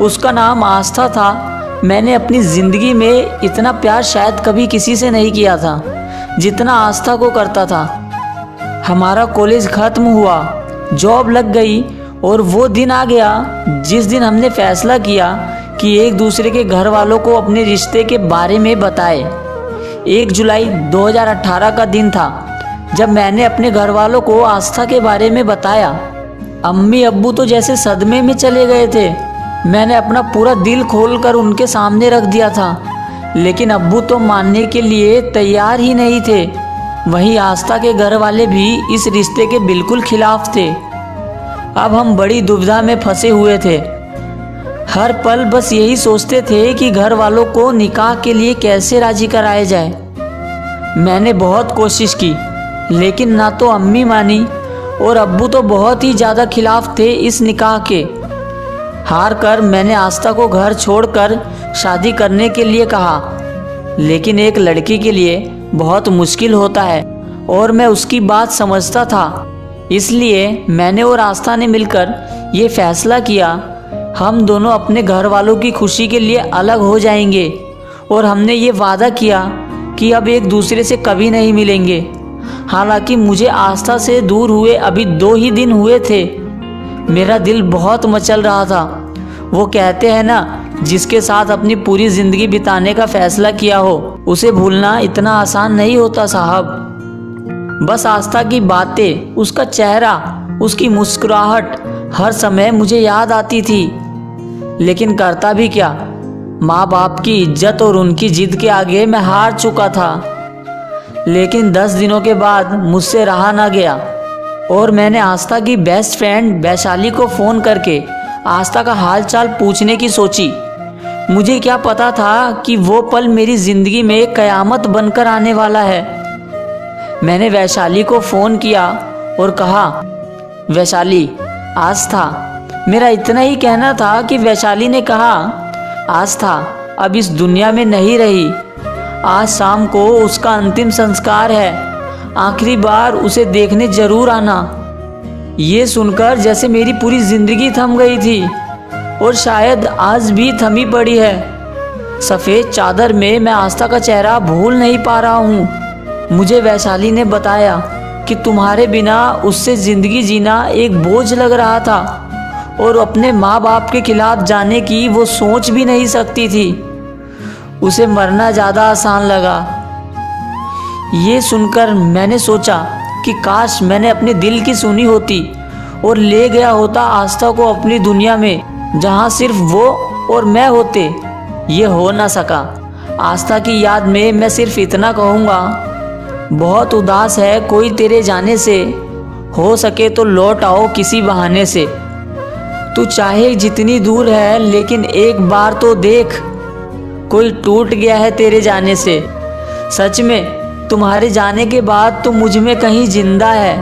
उसका नाम आस्था था। मैंने अपनी ज़िंदगी में इतना प्यार शायद कभी किसी से नहीं किया था जितना आस्था को करता था। हमारा कॉलेज ख़त्म हुआ, जॉब लग गई और वो दिन आ गया जिस दिन हमने फैसला किया कि एक दूसरे के घर वालों को अपने रिश्ते के बारे में बताए। 1 जुलाई 2018 का दिन था जब मैंने अपने घर वालों को आस्था के बारे में बताया। अम्मी अब्बू तो जैसे सदमे में चले गए थे। मैंने अपना पूरा दिल खोलकर उनके सामने रख दिया था, लेकिन अब्बू तो मानने के लिए तैयार ही नहीं थे। वहीं आस्था के घर वाले भी इस रिश्ते के बिल्कुल खिलाफ थे। अब हम बड़ी दुविधा में फंसे हुए थे। हर पल बस यही सोचते थे कि घर वालों को निकाह के लिए कैसे राजी कराया जाए। मैंने बहुत कोशिश की, लेकिन ना तो अम्मी मानी और अब्बू तो बहुत ही ज़्यादा खिलाफ थे इस निकाह के। हार कर मैंने आस्था को घर छोड़कर शादी करने के लिए कहा, लेकिन एक लड़की के लिए बहुत मुश्किल होता है और मैं उसकी बात समझता था। इसलिए मैंने और आस्था ने मिलकर ये फैसला किया, हम दोनों अपने घर वालों की खुशी के लिए अलग हो जाएंगे और हमने ये वादा किया कि अब एक दूसरे से कभी नहीं मिलेंगे। हालांकि मुझे आस्था से दूर हुए अभी 2 ही दिन हुए थे। मेरा दिल बहुत मचल रहा था। वो कहते हैं ना, जिसके साथ अपनी पूरी ज़िंदगी बिताने का फैसला किया हो उसे भूलना इतना आसान नहीं होता साहब। बस आस्था की बातें, उसका चेहरा, उसकी मुस्कुराहट हर समय मुझे याद आती थी। लेकिन करता भी क्या, माँ बाप की इज्जत और उनकी जिद के आगे मैं हार चुका था। लेकिन 10 दिनों के बाद मुझसे रहा ना गया और मैंने आस्था की बेस्ट फ्रेंड वैशाली को फ़ोन करके आस्था का हाल चाल पूछने की सोची। मुझे क्या पता था कि वो पल मेरी ज़िंदगी में कयामत बनकर आने वाला है। मैंने वैशाली को फ़ोन किया और कहा, वैशाली, आस्था। मेरा इतना ही कहना था कि वैशाली ने कहा, आस्था अब इस दुनिया में नहीं रही। आज शाम को उसका अंतिम संस्कार है। आखिरी बार उसे देखने ज़रूर आना। ये सुनकर जैसे मेरी पूरी ज़िंदगी थम गई थी और शायद आज भी थमी पड़ी है। सफ़ेद चादर में मैं आस्था का चेहरा भूल नहीं पा रहा हूँ। मुझे वैशाली ने बताया कि तुम्हारे बिना उससे ज़िंदगी जीना एक बोझ लग रहा था और अपने माँ बाप के खिलाफ जाने की वो सोच भी नहीं सकती थी। उसे मरना ज़्यादा आसान लगा। ये सुनकर मैंने सोचा कि काश मैंने अपने दिल की सुनी होती और ले गया होता आस्था को अपनी दुनिया में, जहाँ सिर्फ वो और मैं होते। ये हो ना सका। आस्था की याद में मैं सिर्फ इतना कहूँगा, बहुत उदास है कोई तेरे जाने से, हो सके तो लौट आओ किसी बहाने से। तू चाहे जितनी दूर है लेकिन एक बार तो देख, कोई टूट गया है तेरे जाने से। सच में तुम्हारे जाने के बाद तो मुझ में कहीं जिंदा है।